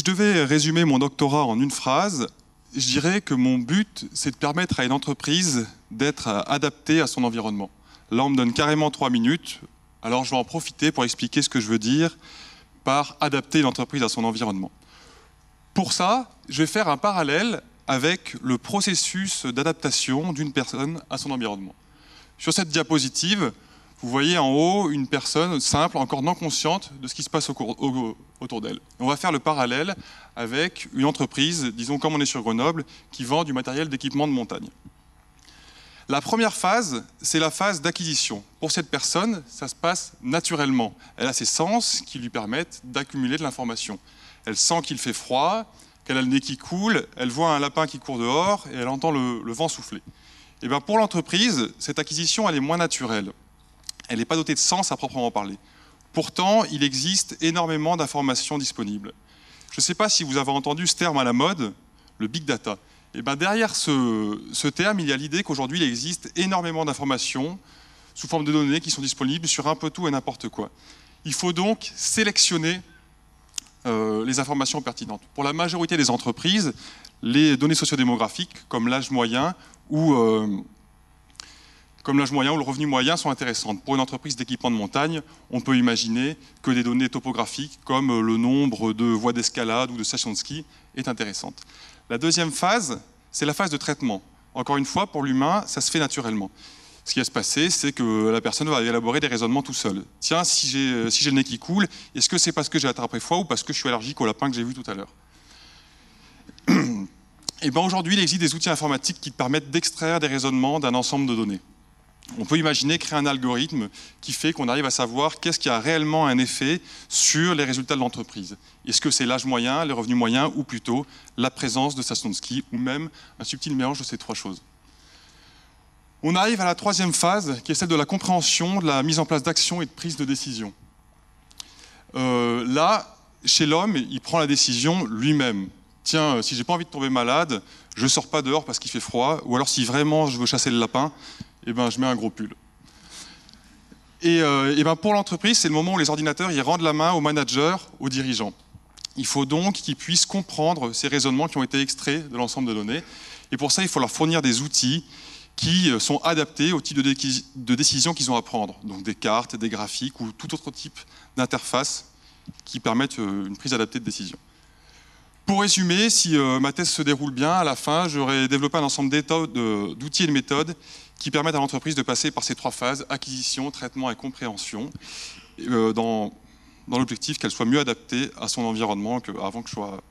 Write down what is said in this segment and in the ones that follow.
je devais résumer mon doctorat en une phrase, je dirais que mon but, c'est de permettre à une entreprise d'être adaptée à son environnement. Là, on me donne carrément 3 minutes, alors je vais en profiter pour expliquer ce que je veux dire par adapter l'entreprise à son environnement. Pour ça, je vais faire un parallèle avec le processus d'adaptation d'une personne à son environnement. Sur cette diapositive, vous voyez en haut une personne simple, encore non consciente de ce qui se passe autour d'elle. On va faire le parallèle avec une entreprise, disons comme on est sur Grenoble, qui vend du matériel d'équipement de montagne. La première phase, c'est la phase d'acquisition. Pour cette personne, ça se passe naturellement. Elle a ses sens qui lui permettent d'accumuler de l'information. Elle sent qu'il fait froid, qu'elle a le nez qui coule, elle voit un lapin qui court dehors et elle entend le vent souffler. Et bien pour l'entreprise, cette acquisition, elle est moins naturelle. Elle n'est pas dotée de sens à proprement parler. Pourtant, il existe énormément d'informations disponibles. Je ne sais pas si vous avez entendu ce terme à la mode, le big data. Et bien derrière ce terme, il y a l'idée qu'aujourd'hui, il existe énormément d'informations sous forme de données qui sont disponibles sur un peu tout et n'importe quoi. Il faut donc sélectionner les informations pertinentes. Pour la majorité des entreprises, les données sociodémographiques, comme l'âge moyen ou le revenu moyen sont intéressantes. Pour une entreprise d'équipement de montagne, on peut imaginer que des données topographiques comme le nombre de voies d'escalade ou de stations de ski est intéressante. La deuxième phase, c'est la phase de traitement. Encore une fois, pour l'humain, ça se fait naturellement. Ce qui va se passer, c'est que la personne va élaborer des raisonnements tout seul. Tiens, si j'ai le nez qui coule, est-ce que c'est parce que j'ai attrapé froid ou parce que je suis allergique au lapin que j'ai vu tout à l'heure? Et bien aujourd'hui, il existe des outils informatiques qui permettent d'extraire des raisonnements d'un ensemble de données. On peut imaginer créer un algorithme qui fait qu'on arrive à savoir qu'est-ce qui a réellement un effet sur les résultats de l'entreprise. Est-ce que c'est l'âge moyen, les revenus moyens, ou plutôt la présence de stations de ski, ou même un subtil mélange de ces trois choses. On arrive à la troisième phase, qui est celle de la compréhension, de la mise en place d'actions et de prise de décision. Là, chez l'homme, il prend la décision lui-même. Tiens, si j'ai pas envie de tomber malade, je sors pas dehors parce qu'il fait froid, ou alors si vraiment je veux chasser le lapin, eh ben, je mets un gros pull. Et ben, pour l'entreprise, c'est le moment où les ordinateurs ils rendent la main aux managers, aux dirigeants. Il faut donc qu'ils puissent comprendre ces raisonnements qui ont été extraits de l'ensemble de données. Et pour ça, il faut leur fournir des outils qui sont adaptés au type de décision qu'ils ont à prendre. Donc des cartes, des graphiques ou tout autre type d'interface qui permettent une prise adaptée de décision. Pour résumer, si ma thèse se déroule bien, à la fin, j'aurai développé un ensemble d'outils et de méthodes qui permettent à l'entreprise de passer par ces trois phases, acquisition, traitement et compréhension, dans l'objectif qu'elle soit mieux adaptée à son environnement qu'avant que je sois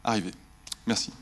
arrivé. Merci.